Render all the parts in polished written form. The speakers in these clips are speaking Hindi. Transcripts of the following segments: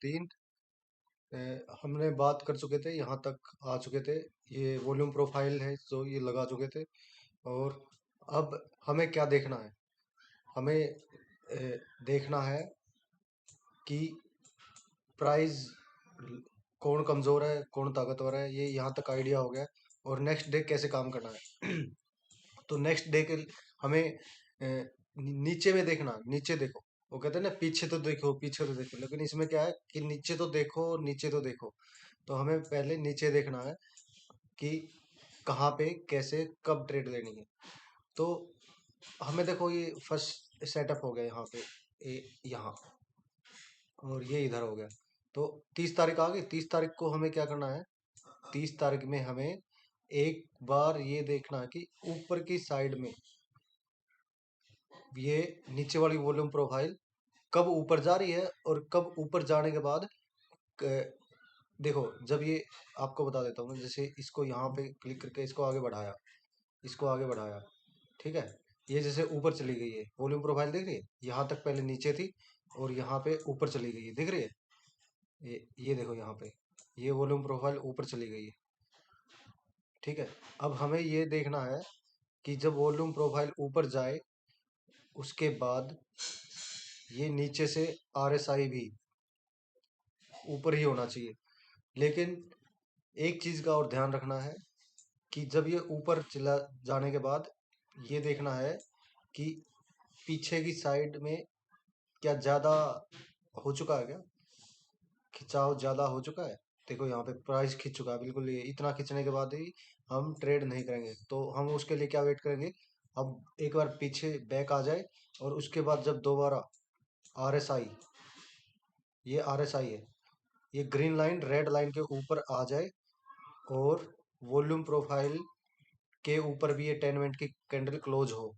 3 हमने बात कर चुके थे, यहाँ तक आ चुके थे। ये वॉल्यूम प्रोफाइल है जो ये लगा चुके थे। और अब हमें क्या देखना है? हमें देखना है कि प्राइस कौन कमजोर है कौन ताकतवर है, ये यहाँ तक आइडिया हो गया। और नेक्स्ट डे कैसे काम करना है। तो नेक्स्ट डे के हमें नीचे में देखना, नीचे देखो। वो कहते हैं ना, पीछे तो देखो पीछे तो देखो, लेकिन इसमें क्या है कि नीचे तो देखो नीचे तो देखो। तो हमें पहले नीचे देखना है कि कहाँ पे कैसे कब ट्रेड लेनी है। तो हमें देखो, ये फर्स्ट सेटअप हो गया यहाँ पे, यहाँ, और ये इधर हो गया। तो 30 तारीख आ गई। 30 तारीख को हमें क्या करना है? 30 तारीख में हमें एक बार ये देखना है कि ऊपर की साइड में ये नीचे वाली वॉल्यूम प्रोफाइल कब ऊपर जा रही है, और कब ऊपर जाने के बाद देखो, जब ये आपको बता देता हूँ, जैसे इसको यहाँ पे क्लिक करके इसको आगे बढ़ाया, इसको आगे बढ़ाया, ठीक है। ये जैसे ऊपर चली गई है वॉल्यूम प्रोफाइल, दिख रही है? यहाँ तक पहले नीचे थी और यहाँ पे ऊपर चली गई है, दिख रही है? ये देखो यहाँ पे ये वॉल्यूम प्रोफाइल ऊपर चली गई है, ठीक है। अब हमें ये देखना है कि जब वॉल्यूम प्रोफाइल ऊपर जाए, उसके बाद ये नीचे से RSI भी ऊपर ही होना चाहिए। लेकिन एक चीज का और ध्यान रखना है कि जब ये ऊपर चला जाने के बाद ये देखना है कि पीछे की साइड में क्या ज्यादा हो चुका है, क्या खिंचाव ज्यादा हो चुका है। देखो यहाँ पे प्राइस खिंच चुका है बिल्कुल, ये इतना खिंचने के बाद ही हम ट्रेड नहीं करेंगे। तो हम उसके लिए क्या वेट करेंगे? अब एक बार पीछे बैक आ जाए, और उसके बाद जब दोबारा RSI, ये RSI है, ये ग्रीन लाइन रेड लाइन के ऊपर आ जाए, और वॉल्यूम प्रोफाइल के ऊपर भी ये 10 मिनट की कैंडल क्लोज हो।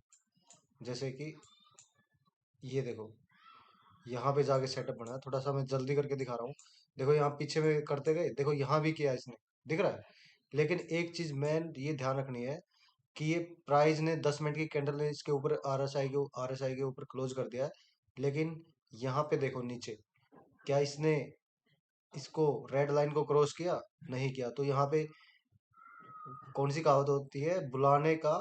जैसे कि ये देखो, यहाँ पे जाके सेटअप बना है। थोड़ा सा मैं जल्दी करके दिखा रहा हूँ। देखो यहाँ पीछे में करते गए, देखो यहाँ भी किया इसने, दिख रहा है। लेकिन एक चीज मैन ये ध्यान रखनी है कि ये प्राइस ने 10 मिनट की कैंडल ने इसके ऊपर RSI के ऊपर क्लोज कर दिया है। लेकिन यहाँ पे देखो नीचे, क्या इसने इसको रेड लाइन को क्रॉस किया? नहीं किया। तो यहाँ पे कौन सी कहावत होती है, बुलाने का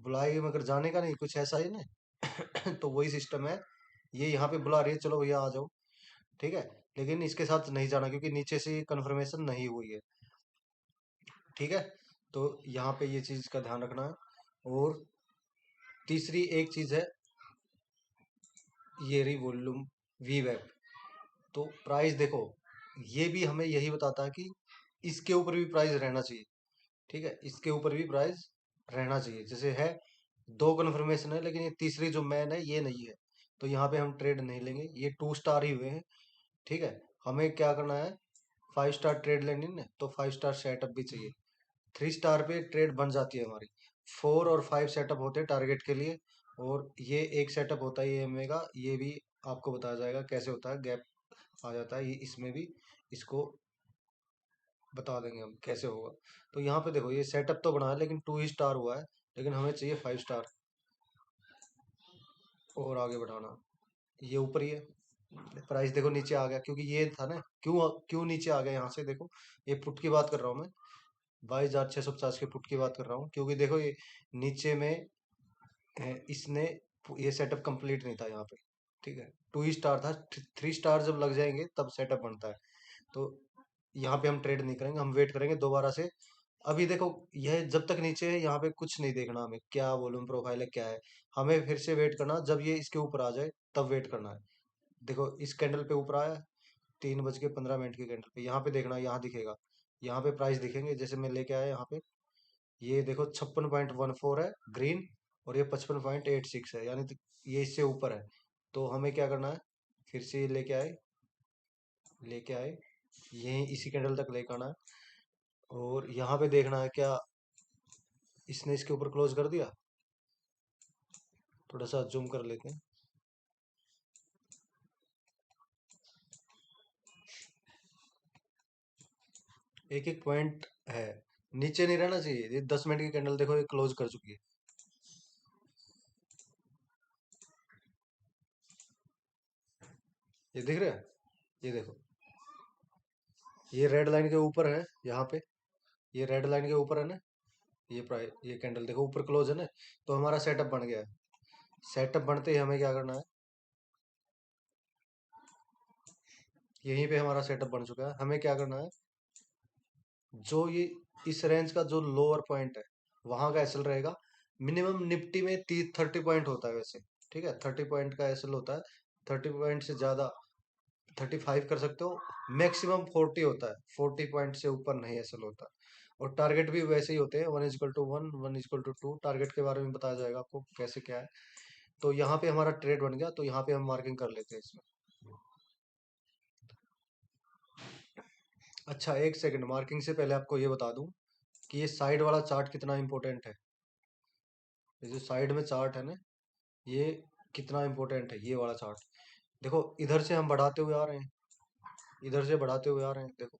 बुलाए मगर जाने का नहीं, कुछ ऐसा ही ना। तो वही सिस्टम है। ये यहाँ पे बुला रही है, चलो भैया आ जाओ, ठीक है। लेकिन इसके साथ नहीं जाना, क्योंकि नीचे से कंफर्मेशन नहीं हुई है, ठीक है। तो यहाँ पे ये चीज का ध्यान रखना है। और तीसरी एक चीज है, ये रही वॉल्यूम वी वेब। तो प्राइस देखो, ये भी हमें यही बताता है कि इसके ऊपर भी प्राइस रहना चाहिए, ठीक है। इसके ऊपर भी प्राइस रहना चाहिए। जैसे है, दो कन्फर्मेशन है, लेकिन ये तीसरी जो मैन है ये नहीं है। तो यहाँ पे हम ट्रेड नहीं लेंगे, ये 2 स्टार ही हुए हैं, ठीक है। हमें क्या करना है? 5 स्टार ट्रेड लेनी है ना, तो 5 स्टार सेटअप भी चाहिए। 3 स्टार पे ट्रेड बन जाती है हमारी। 4 और 5 सेटअप होते हैं टारगेट के लिए। और ये एक सेटअप होता है ये EMA का, ये भी आपको बताया जाएगा कैसे होता है। गैप आ जाता है ये इसमें भी, इसको बता देंगे हम कैसे होगा। तो यहाँ पे देखो, ये सेटअप तो बना है लेकिन 2 ही स्टार हुआ है, लेकिन हमें चाहिए 5 स्टार। और आगे बढ़ाना, ये ऊपर ही है। प्राइस देखो नीचे आ गया, क्योंकि ये था ना, क्यों क्यों नीचे आ गया यहाँ से, देखो। ये पुट की बात कर रहा हूँ मैं, 22,650 के पुट की बात कर रहा हूँ, क्योंकि देखो ये नीचे में इसने ये सेटअप कंप्लीट नहीं था यहाँ पे, ठीक है। 2 ही स्टार था। 3 स्टार जब लग जाएंगे तब सेटअप बनता है। तो यहाँ पे हम ट्रेड नहीं करेंगे, हम वेट करेंगे दोबारा से। अभी देखो, यह जब तक नीचे है यहाँ पे कुछ नहीं देखना हमें, क्या वॉल्यूम प्रोफाइल है क्या है। हमें फिर से वेट करना, जब ये इसके ऊपर आ जाए तब वेट करना है। देखो इस कैंडल पे ऊपर आया, 3:15 की कैंडल पे, यहाँ पे देखना, यहाँ दिखेगा, यहाँ पे प्राइस दिखेंगे। जैसे मैं लेके आया यहाँ पे, ये देखो 56.14 है ग्रीन, और ये 55.86 है, यानी ये इससे ऊपर है। तो हमें क्या करना है? फिर से ये लेके आए यही इसी कैंडल तक लेकर आना है। और यहाँ पे देखना है क्या इसने इसके ऊपर क्लोज कर दिया। थोड़ा सा जूम कर लेते हैं। एक एक पॉइंट है, नीचे नहीं रहना चाहिए। ये 10 मिनट की कैंडल देखो, ये क्लोज कर चुकी है, ये दिख रहा है। ये देखो, ये रेड लाइन के ऊपर है यहाँ पे, ये रेड लाइन के ऊपर है ना, ये प्राइस, ये कैंडल देखो ऊपर क्लोज है ना, तो हमारा सेटअप बन गया है। सेटअप बनते ही हमें क्या करना है, यहीं पे हमारा सेटअप बन चुका है, हमें क्या करना है, जो ये इस रेंज का जो लोअर पॉइंट है वहां का एसएल रहेगा। मिनिमम निफ्टी में 30 पॉइंट होता है वैसे, ठीक है, 30 पॉइंट का एसएल होता है। 30 पॉइंट से ज्यादा 35 कर सकते हो, मैक्सिमम 40 होता है, 40 पॉइंट से ऊपर नहीं एसएल होता। और टारगेट भी वैसे ही होते हैं, 1:1, 1:2। टारगेट के बारे में बताया जाएगा आपको कैसे क्या है। तो यहाँ पे हमारा ट्रेड बन गया, तो यहाँ पे हम मार्किंग कर लेते हैं इसमें। अच्छा, एक सेकंड, मार्किंग से पहले आपको ये बता दूं कि ये साइड वाला चार्ट कितना इंपॉर्टेंट है। ये जो साइड में चार्ट है ना, ये कितना इंपॉर्टेंट है, ये वाला चार्ट। देखो इधर से हम बढ़ाते हुए आ रहे हैं, इधर से बढ़ाते हुए आ रहे हैं, देखो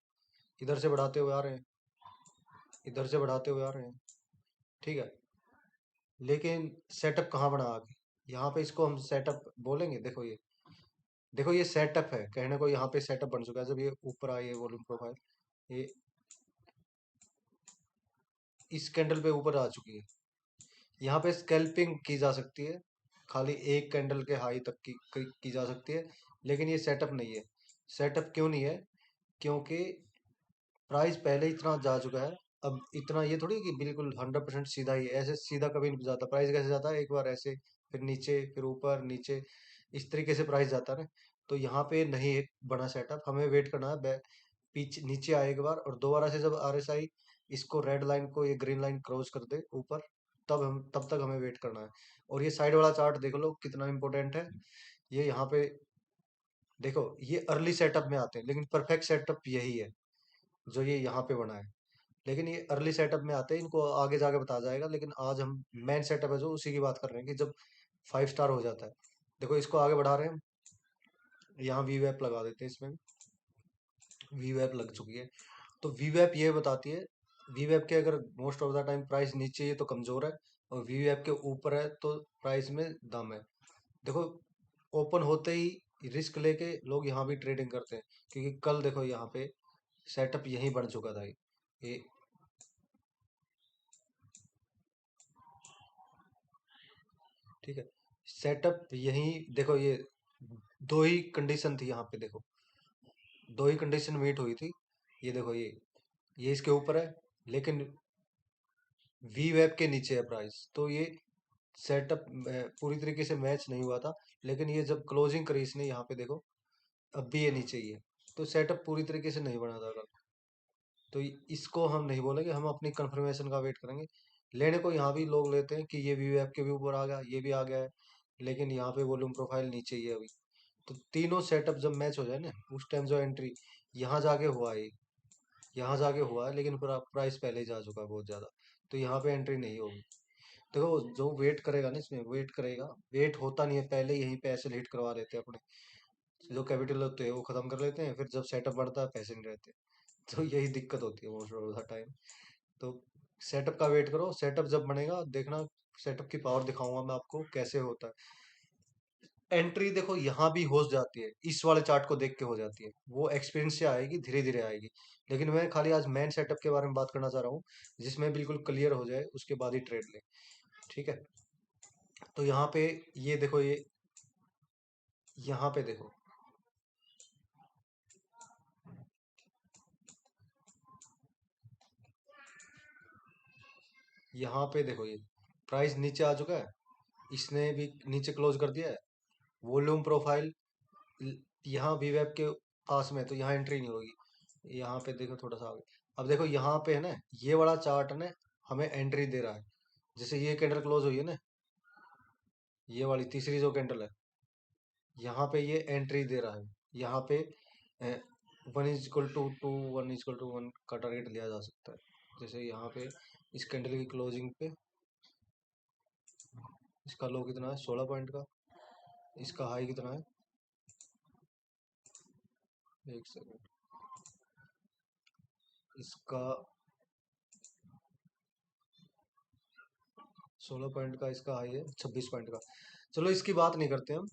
इधर से बढ़ाते हुए आ रहे हैं, इधर से बढ़ाते हुए आ रहे हैं, ठीक है। लेकिन सेटअप कहाँ बना आगे, यहाँ पे इसको हम सेटअप बोलेंगे। देखो ये, देखो ये सेटअप है, कहने को यहाँ पे सेटअप बन चुका है। जब ये ऊपर आई है वॉल्यूम प्रोफाइल, ये इस कैंडल पे ऊपर आ चुकी है, यहाँ पे स्कैल्पिंग की जा सकती है, खाली एक कैंडल के हाई तक की जा सकती है। लेकिन ये सेटअप नहीं है। सेटअप क्यों नहीं है, क्योंकि प्राइस पहले इतना जा चुका है। अब इतना ये थोड़ी कि बिल्कुल 100% सीधा ही है, ऐसे सीधा कभी नहीं जाता। प्राइस कैसे जाता है, एक बार ऐसे, फिर नीचे, फिर ऊपर नीचे, इस तरीके से प्राइस जाता है ना। तो यहाँ पे नहीं है बना सेटअप, हमें वेट करना है। पीछे नीचे आए एक बार, और दोबारा से जब आरएसआई इसको रेड लाइन को, ये ग्रीन लाइन क्रॉस कर दे ऊपर, तब तक हमें वेट करना है। और ये साइड वाला चार्ट देख लो कितना इंपॉर्टेंट है। ये यहाँ पे देखो, ये अर्ली सेटअप में आते हैं, लेकिन परफेक्ट सेटअप यही है जो ये यहाँ पे बना है। लेकिन ये अर्ली सेटअप में आते हैं, इनको आगे जाके बताया जाएगा। लेकिन आज हम मेन सेटअप है जो, उसी की बात कर रहे हैं कि जब 5 स्टार हो जाता है। देखो इसको आगे बढ़ा रहे हैं हम, यहाँ वी वैप लगा देते हैं, इसमें वी वैप लग चुकी है। तो वी वैप ये बताती है, वी वैप के अगर most of the time price नीचे है तो कमजोर है, और वी वैप के ऊपर है तो प्राइस में दम है। देखो ओपन होते ही रिस्क लेके लोग यहाँ भी ट्रेडिंग करते हैं, क्योंकि कल देखो यहाँ पे सेटअप यही बन चुका था। ये ठीक है, सेटअप यही देखो, ये दो ही कंडीशन थी यहाँ पे, देखो दो ही कंडीशन मीट हुई थी। ये देखो ये इसके ऊपर है, लेकिन वी वेब के नीचे है प्राइस, तो ये सेटअप पूरी तरीके से मैच नहीं हुआ था। लेकिन ये जब क्लोजिंग करी इसने यहाँ पे देखो, अब भी ये नीचे ही है, तो सेटअप पूरी तरीके से नहीं बना था कल। तो इसको हम नहीं बोलेंगे, हम अपनी कंफर्मेशन का वेट करेंगे। लेने को यहाँ भी लोग लेते हैं कि ये वी वेब के भी ऊपर आ गया, ये भी आ गया है, लेकिन यहाँ पे वॉल्यूम प्रोफाइल नीचे ही है अभी। तो तीनों सेटअप जब मैच हो जाए ना, उस टाइम जो एंट्री यहाँ जाके हुआ है, यहाँ जाके हुआ है, लेकिन प्राइस पहले ही जा चुका है बहुत ज्यादा, तो यहाँ पे एंट्री नहीं होगी। देखो जो वेट करेगा ना, इसमें वेट करेगा, वेट होता नहीं है, पहले यहीं पे ऐसे हिट करवा देते हैं अपने, जो कैपिटल होते हैं वो खत्म कर लेते हैं, फिर जब सेटअप बढ़ता है पैसे नहीं रहते। तो यही दिक्कत होती है मोस्ट ऑफ द टाइम। तो सेटअप का वेट करो, सेटअप जब बनेगा देखना, सेटअप की पावर दिखाऊंगा मैं आपको कैसे होता है। एंट्री देखो यहाँ भी हो जाती है, इस वाले चार्ट को देख के हो जाती है, वो एक्सपीरियंस से आएगी, धीरे धीरे आएगी। लेकिन मैं खाली आज मेन सेटअप के बारे में बात करना चाह रहा हूँ, जिसमें बिल्कुल क्लियर हो जाए, उसके बाद ही ट्रेड ले, ठीक है। तो यहाँ पे ये देखो, ये यहाँ पे देखो, यहाँ पे देखो, ये प्राइस नीचे आ चुका है, इसने भी नीचे क्लोज कर दिया है। वॉल्यूम प्रोफाइल यहाँ वी वेब के पास में है, तो यहाँ एंट्री नहीं होगी। यहाँ पे देखो थोड़ा सा आगे, अब देखो यहाँ पे है ना, ये वाला चार्ट है ना, हमें एंट्री दे रहा है। जैसे ये कैंडल क्लोज हुई है ना, ये वाली तीसरी जो कैंडल है, यहाँ पे ये एंट्री दे रहा है। यहाँ पे 1:2 1:1 का टारगेट लिया जा सकता है। जैसे यहाँ पे इस कैंडल की क्लोजिंग पे इसका लो कितना है, 16 पॉइंट का, इसका हाई कितना है, एक सेकेंड, इसका 16 पॉइंट का इसका हाई है, 26 पॉइंट का। चलो इसकी बात नहीं करते हम,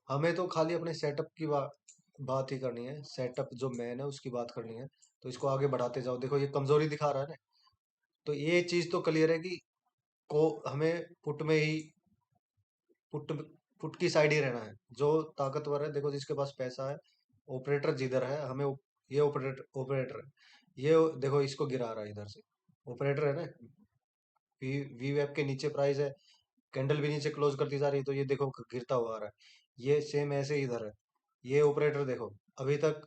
हमें तो खाली अपने सेटअप की बात, बात ही करनी है, सेटअप जो मैन है उसकी बात करनी है। तो इसको आगे बढ़ाते जाओ, देखो ये कमजोरी दिखा रहा है ना। तो ये चीज तो क्लियर है कि को हमें पुट में ही पुट पुट की साइड ही रहना है। जो ताकतवर है, देखो जिसके पास पैसा है, ऑपरेटर जिधर है हमें ये ऑपरेटर ऑपरेटर है, ये देखो इसको गिरा रहा है इधर से, ऑपरेटर है ना। वी वी वेब के नीचे प्राइस है, कैंडल भी नीचे क्लोज करती जा रही है, तो ये देखो गिरता हुआ आ रहा है। ये सेम ऐसे ही इधर है, ये ऑपरेटर देखो अभी तक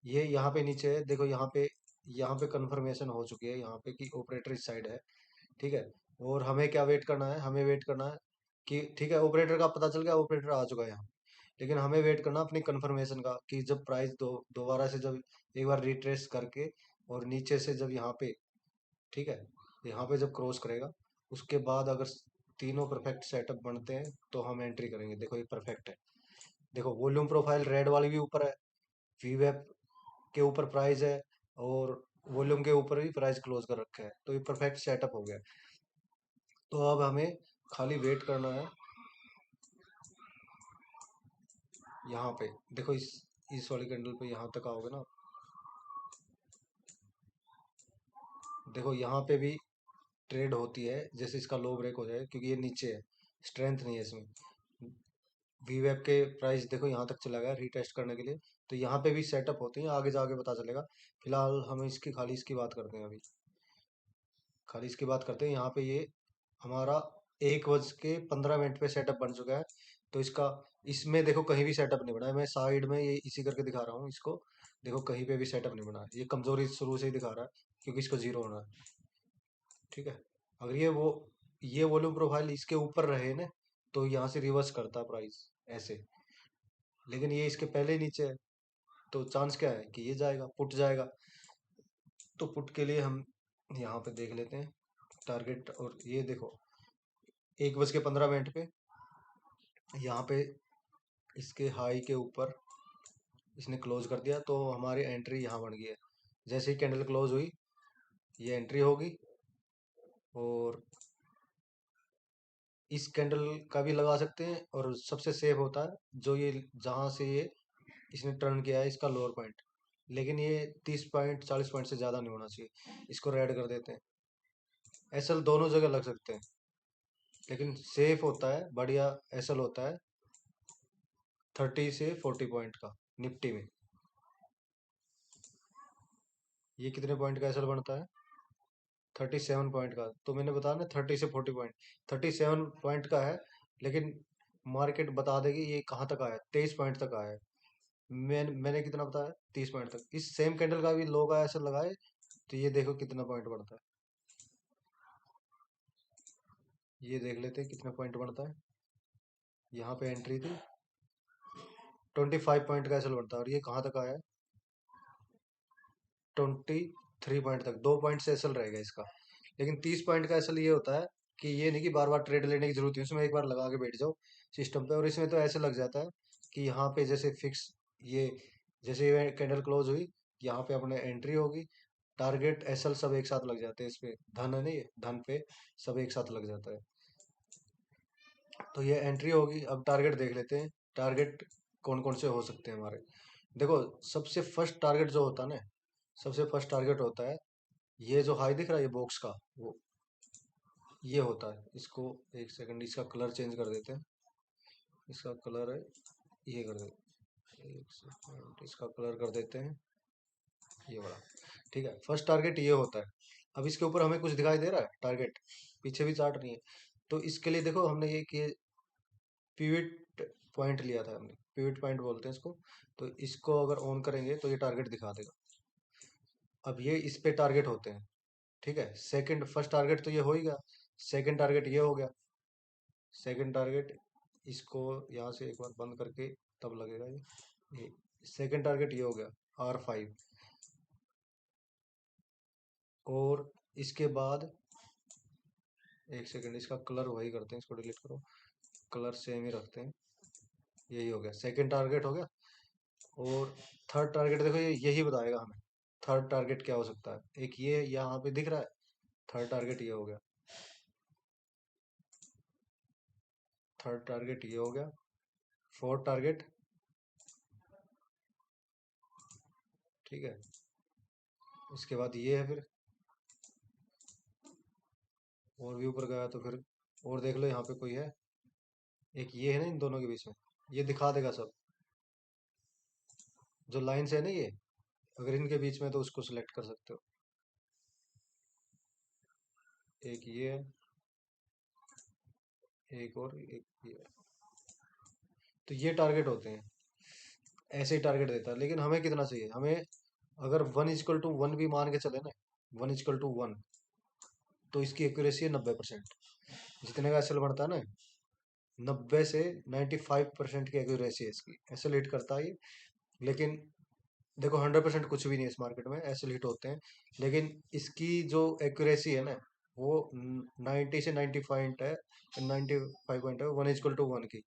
ये यहाँ पे नीचे है, देखो यहाँ पे कंफर्मेशन हो चुकी है यहाँ पे कि ऑपरेटर इस साइड है। ठीक है। और हमें क्या वेट करना है, हमें वेट करना है कि ठीक है ऑपरेटर का पता चल गया, ऑपरेटर आ चुका है यहाँ। लेकिन हमें वेट करना अपनी कंफर्मेशन का कि जब प्राइस दोबारा से जब एक बार रिट्रेस करके और नीचे से जब यहाँ पे, ठीक है, यहाँ पे जब क्रॉस करेगा, उसके बाद अगर तीनों परफेक्ट सेटअप बनते हैं तो हम एंट्री करेंगे। देखो ये परफेक्ट है, देखो वॉल्यूम प्रोफाइल रेड वाली भी ऊपर है, वी वेब के ऊपर प्राइस है, और वॉल्यूम के ऊपर भी प्राइस क्लोज कर रखा है, तो ये परफेक्ट सेटअप हो गया। तो अब हमें खाली वेट करना है। यहाँ पे देखो इस वाली कैंडल पे यहाँ तक आओगे ना, देखो यहाँ पे भी ट्रेड होती है जैसे इसका लो ब्रेक हो जाए, क्योंकि ये नीचे है, स्ट्रेंथ नहीं है इसमें। वी वेब के प्राइस देखो यहाँ तक चला गया रीटेस्ट करने के लिए, तो यहाँ पे भी सेटअप होते हैं, आगे जाके पता चलेगा। फिलहाल हम इसकी खाली इसकी बात करते हैं अभी, खाली इसकी बात करते हैं। यहाँ पे ये हमारा 1:15 पे सेटअप बन चुका है। तो इसका इसमें देखो कहीं भी सेटअप नहीं बना है, मैं साइड में ये इसी करके दिखा रहा हूँ इसको। देखो कहीं पे भी सेटअप नहीं बना है, ये कमजोरी शुरू से ही दिखा रहा है, क्योंकि इसको जीरो होना है। ठीक है। अगर ये वॉल्यूम प्रोफाइल इसके ऊपर रहे ना, तो यहाँ से रिवर्स करता प्राइस ऐसे। लेकिन ये इसके पहले ही नीचे है, तो चांस क्या है कि ये जाएगा, पुट जाएगा। तो पुट के लिए हम यहाँ पे देख लेते हैं टारगेट, और ये देखो 1:15 पे यहाँ पे इसके हाई के ऊपर इसने क्लोज कर दिया, तो हमारी एंट्री यहाँ बन गई है। जैसे ही कैंडल क्लोज हुई, ये एंट्री होगी। और इस कैंडल का भी लगा सकते हैं, और सबसे सेफ होता है जो ये जहाँ से ये इसने टर्न किया है इसका लोअर पॉइंट। लेकिन ये 30 पॉइंट 40 पॉइंट से ज़्यादा नहीं होना चाहिए, इसको रेड कर देते हैं। एसएल दोनों जगह लग सकते हैं, लेकिन सेफ होता है, बढ़िया एसएल होता है 30 से 40 पॉइंट का निफ्टी में। ये कितने पॉइंट का एसएल बनता है? 37 पॉइंट का। तो मैंने बताया ना 30 से 40 पॉइंट, 37 पॉइंट का है। लेकिन मार्केट बता देगी ये कहाँ तक आया है, 23 पॉइंट तक आया है। मैंने कितना बताया? 30 पॉइंट तक। इस सेम कैंडल का भी लो का ऐसे लगाए, तो ये देखो कितना पॉइंट बढ़ता है। ये देख लेते हैं कितना पॉइंट बढ़ता है। यहाँ पे एंट्री थी, 25 पॉइंट का एसएल बढ़ता है, और ये कहाँ तक आया है? 23 पॉइंट तक। 2 पॉइंट से एसएल रहेगा इसका। लेकिन 30 पॉइंट का एसएल ये होता है कि ये नहीं कि बार बार ट्रेड लेने की जरूरत है, उसमें एक बार लगा के बैठ जाओ सिस्टम पे। और इसमें तो ऐसे लग जाता है कि यहाँ पे जैसे फिक्स, ये जैसे ये कैंडल क्लोज हुई, यहाँ पे अपने एंट्री होगी, टारगेट एसएल सब एक साथ लग जाते हैं इस पे। धन है नहीं, धन पे सब एक साथ लग जाता है। तो ये एंट्री होगी। अब टारगेट देख लेते हैं, टारगेट कौन कौन से हो सकते हैं हमारे। देखो सबसे फर्स्ट टारगेट जो होता है ना, सबसे फर्स्ट टारगेट होता है ये जो हाई दिख रहा है ये बॉक्स का, वो ये होता है। इसको एक सेकंड, इसका कलर चेंज कर देते हैं। इसका कलर है, ये कर देते, एक सेकंड इसका कलर कर देते हैं ये वाला। ठीक है, फर्स्ट टारगेट ये होता है। अब इसके ऊपर हमें कुछ दिखाई दे रहा है टारगेट? पीछे भी चार्ट नहीं है। तो इसके लिए देखो हमने ये कि पिवट पॉइंट लिया था हमने, पिवट पॉइंट बोलते हैं इसको। तो इसको अगर ऑन करेंगे तो ये टारगेट दिखा देगा। अब ये इस पे टारगेट होते हैं। ठीक है, सेकंड फर्स्ट टारगेट तो ये हो ही गया, सेकंड टारगेट ये हो गया। सेकंड टारगेट इसको यहाँ से एक बार बंद करके तब लगेगा ये सेकंड टारगेट ये हो गया R5। और इसके बाद एक सेकंड, इसका कलर वही करते हैं, इसको डिलीट करो, कलर सेम ही रखते हैं। यही हो गया, सेकंड टारगेट हो गया। और थर्ड टारगेट देखो ये यही बताएगा हमें थर्ड टारगेट क्या हो सकता है। एक ये यहाँ पे दिख रहा है, थर्ड टारगेट ये हो गया, थर्ड टारगेट ये हो गया। फोर्थ टारगेट ठीक है। इसके बाद ये है फिर, और भी ऊपर गया तो फिर और देख लो यहाँ पे कोई है, एक ये है ना इन दोनों के बीच में, ये दिखा देगा सब जो लाइन्स है ना ये, अगर इनके बीच में तो उसको सिलेक्ट कर सकते हो। एक ये है, एक और एक ये है। तो ये टारगेट होते हैं, ऐसे ही टारगेट देता है। लेकिन हमें कितना चाहिए, हमें अगर 1:1 भी मान के चले ना, 1:1, तो इसकी एक्यूरेसी है 90%। जितने का एसएल बढ़ता है ना, 90 से 95% की एक्यूरेसी है इसकी, एसएल हिट करता है ये। लेकिन देखो 100% कुछ भी नहीं है इस मार्केट में, एसएल हिट होते हैं। लेकिन इसकी जो एक्यूरेसी है ना, वो 90 से 90 पॉइंट है, 95 पॉइंट है, 1:1 की।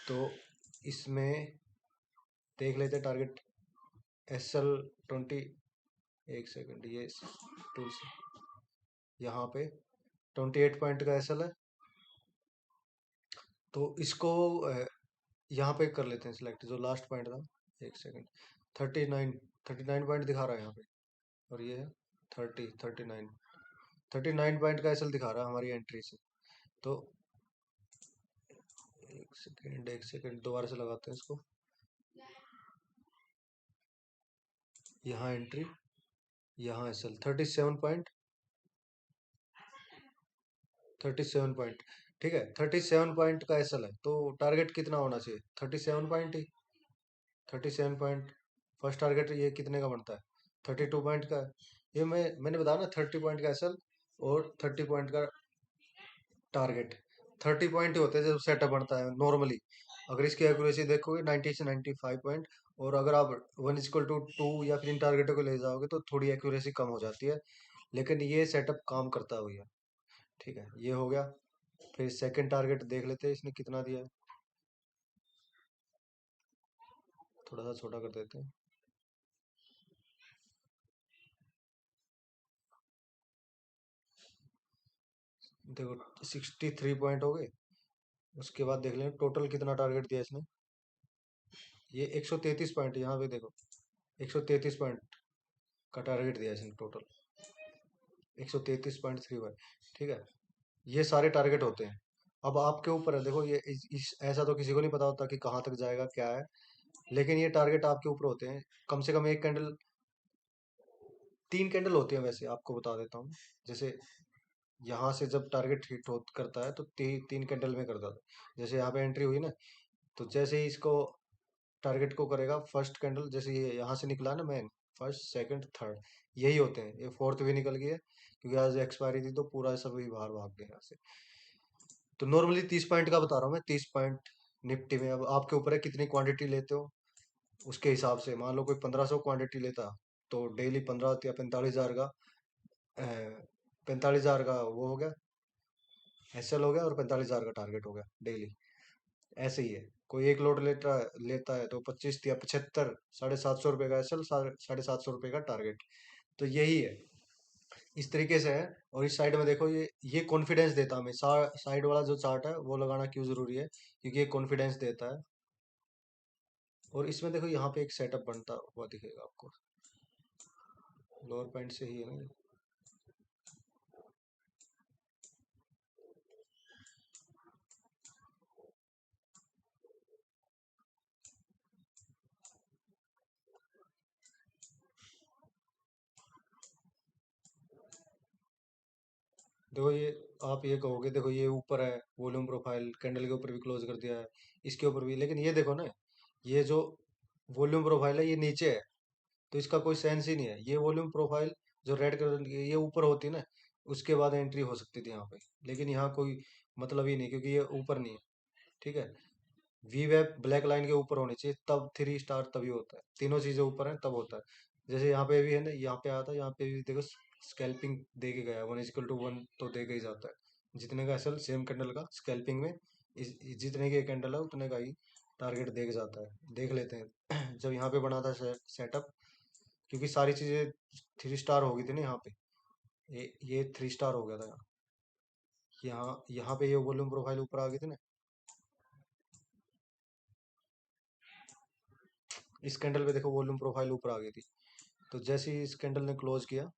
तो इसमें देख लेते हैं टारगेट SL20। एक सेकंड, ये टूल्स यहाँ पे 28 पॉइंट का SL है। तो इसको यहाँ पे कर लेते हैं सिलेक्ट, जो लास्ट पॉइंट था। एक सेकंड, 39 पॉइंट दिखा रहा है यहाँ पे, और ये है 39 पॉइंट का SL दिखा रहा है हमारी एंट्री से। तो एक सेकंड दोबारा से लगाते हैं इसको। यहाँ एंट्री, यहाँ SL 37 पॉइंट। ठीक है, 37 पॉइंट का SL है, तो टारगेट कितना होना चाहिए, 37 पॉइंट ही। 37 पॉइंट फर्स्ट टारगेट ये कितने का बनता है, 32 पॉइंट का है। ये मैंने बताया ना, 30 पॉइंट का SL और 30 पॉइंट का टारगेट। 30 पॉइंट ही होते हैं जब सेटअप बनता है नॉर्मली। अगर इसकी एक्यूरेसी देखोगे 90 से 95 पॉइंट, और अगर आप 1:2 या फिर इन टारगेटों को ले जाओगे तो थोड़ी एक्यूरेसी कम हो जाती है। लेकिन ये सेटअप काम करता है भैया। ठीक है, ये हो गया। फिर सेकंड टारगेट देख लेते हैं इसने कितना दिया है, थोड़ा सा छोटा कर देते हैं। देखो 63 पॉइंट हो गए। उसके बाद देख लें टोटल कितना टारगेट दिया इसने, ये 133 पॉइंट, यहाँ पे देखो 133 पॉइंट का टारगेट दिया इसने टोटल, 133.31। ठीक है, ये सारे टारगेट होते हैं। अब आपके ऊपर है, देखो ये ऐसा तो किसी को नहीं पता होता कि कहाँ तक जाएगा क्या है। लेकिन ये टारगेट आपके ऊपर होते हैं। कम से कम एक कैंडल, 3 कैंडल होती है वैसे, आपको बता देता हूँ। जैसे यहाँ से जब टारगेट हिट हो करता है तो 3 कैंडल में करता है। जैसे यहाँ पे एंट्री हुई ना, तो जैसे ही इसको टारगेट को करेगा फर्स्ट कैंडल, जैसे ये यहाँ से निकला ना मैन, फर्स्ट सेकंड थर्ड, यही होते हैं। ये फोर्थ भी निकल गया क्योंकि आज एक्सपायरी थी तो पूरा सभी बाहर भाग गया यहाँ से। तो नॉर्मली 30 पॉइंट का बता रहा हूँ मैं, 30 पॉइंट निफ्टी में। अब आपके ऊपर है कितनी क्वांटिटी लेते हो, उसके हिसाब से। मान लो कोई 1500 क्वांटिटी लेता, तो डेली 15 या 45 हजार का, 45 हजार का वो हो गया SL हो गया, और 45 हजार का टारगेट हो गया डेली। ऐसे ही है, कोई एक लोड लेता है तो 25 या 75, 750 रुपये का SL, 750 रुपये का टारगेट। तो यही है, इस तरीके से है। और इस साइड में देखो, ये कॉन्फिडेंस देता है हमें। साइड वाला जो चार्ट है वो लगाना क्यों जरूरी है, क्योंकि ये कॉन्फिडेंस देता है। और इसमें देखो यहाँ पे एक सेटअप बनता हुआ दिखेगा आपको, लोअर पॉइंट से ही है ना। देखो ये, आप ये कहोगे देखो ये ऊपर है, वॉल्यूम प्रोफाइल कैंडल के ऊपर भी क्लोज कर दिया है, इसके ऊपर भी। लेकिन ये देखो ना, ये जो वॉल्यूम प्रोफाइल है ये नीचे है, तो इसका कोई सेंस ही नहीं है। ये वॉल्यूम प्रोफाइल जो रेड कलर की है, ये ऊपर होती ना, उसके बाद एंट्री हो सकती थी यहाँ पे। लेकिन यहाँ कोई मतलब ही नहीं, क्योंकि ये ऊपर नहीं है। ठीक है, वी वेब ब्लैक लाइन के ऊपर होनी चाहिए, तब 3 स्टार तभी होता है। तीनों चीजें ऊपर हैं तब होता है। जैसे यहाँ पे भी है ना, यहाँ पे आता है, यहाँ पे भी देखो स्कैल्पिंग दे के गया, 1:1 तो दे के ही जाता है। जितने का असल सेम कैंडल का स्कैल्पिंग में, जितने के कैंडल है उतने का ही टारगेट दे के जाता है। देख लेते हैं जब यहाँ पे बना था सेटअप, क्योंकि सारी चीजें 3 स्टार हो गई थी ना यहाँ पे, ये 3 स्टार हो गया था। यहाँ यहाँ पे ये वॉल्यूम प्रोफाइल ऊपर आ गई थी ना, इस कैंडल पे देखो वॉल्यूम प्रोफाइल ऊपर आ गई थी। तो जैसे ही इस कैंडल ने क्लोज किया,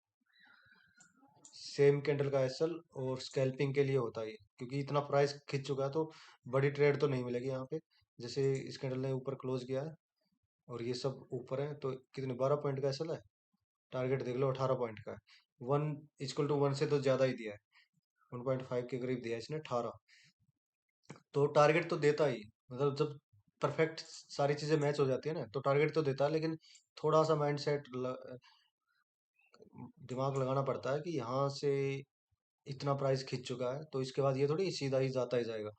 सेम कैंडल का एसएल और स्कैल्पिंग के लिए होता है ये, क्योंकि इतना प्राइस खिंच चुका है तो बड़ी ट्रेड तो नहीं मिलेगी यहाँ पे। जैसे इस कैंडल ने ऊपर क्लोज किया है और ये सब ऊपर है, तो कितने 12 पॉइंट का एसएल है। टारगेट देख लो 18 पॉइंट का है। 1 = 1 से तो ज़्यादा ही दिया है, 1.5 के करीब दिया है इसने, 18। तो टारगेट तो देता ही, मतलब जब परफेक्ट सारी चीज़ें मैच हो जाती है ना, तो टारगेट तो देता है, लेकिन थोड़ा सा माइंड सेट दिमाग लगाना पड़ता है कि यहाँ से इतना प्राइस खिंच चुका है तो इसके बाद ये थोड़ी सीधा ही जाता ही जाएगा।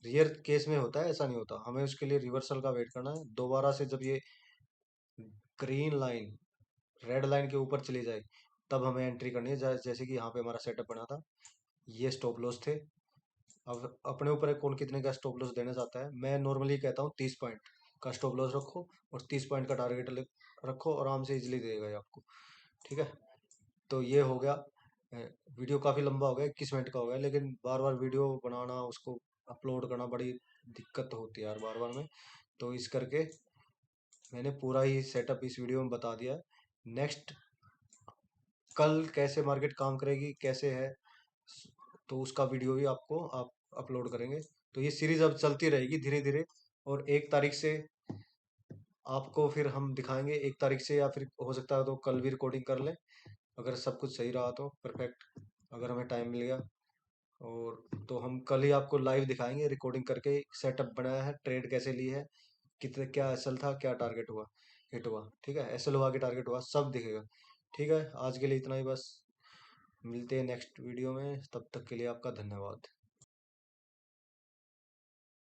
रियर केस में होता है, ऐसा नहीं होता। हमें उसके लिए रिवर्सल का वेट करना है दोबारा से। जब ये ग्रीन लाइन रेड लाइन के ऊपर चली जाए तब हमें एंट्री करनी है। जैसे कि यहाँ पे हमारा सेटअप बना था, ये स्टॉप लॉस थे। अब अपने ऊपर है कौन कितने का स्टॉप लॉस देना चाहता है। मैं नॉर्मली कहता हूँ 30 पॉइंट का स्टॉप लॉस रखो और 30 पॉइंट का टारगेट रखो, आराम से इजिली देगा ये आपको। ठीक है, तो ये हो गया। वीडियो काफ़ी लंबा हो गया, 21 मिनट का हो गया, लेकिन बार बार वीडियो बनाना, उसको अपलोड करना बड़ी दिक्कत होती है यार बार बार में। तो इस करके मैंने पूरा ही सेटअप इस वीडियो में बता दिया है। नेक्स्ट कल कैसे मार्केट काम करेगी, कैसे है, तो उसका वीडियो भी आपको आप अपलोड करेंगे। तो ये सीरीज अब चलती रहेगी धीरे धीरे, और 1 तारीख से आपको फिर हम दिखाएंगे। 1 तारीख से, या फिर हो सकता है तो कल भी रिकॉर्डिंग कर लें, अगर सब कुछ सही रहा तो परफेक्ट, अगर हमें टाइम मिल गया। और तो हम कल ही आपको लाइव दिखाएंगे रिकॉर्डिंग करके, सेटअप बनाया है, ट्रेड कैसे ली है, कितने क्या एसएल था, क्या टारगेट हुआ, हिट हुआ, ठीक है, एसएल हुआ कि टारगेट हुआ, सब दिखेगा। ठीक है, आज के लिए इतना ही बस। मिलते हैं नेक्स्ट वीडियो में, तब तक के लिए आपका धन्यवाद।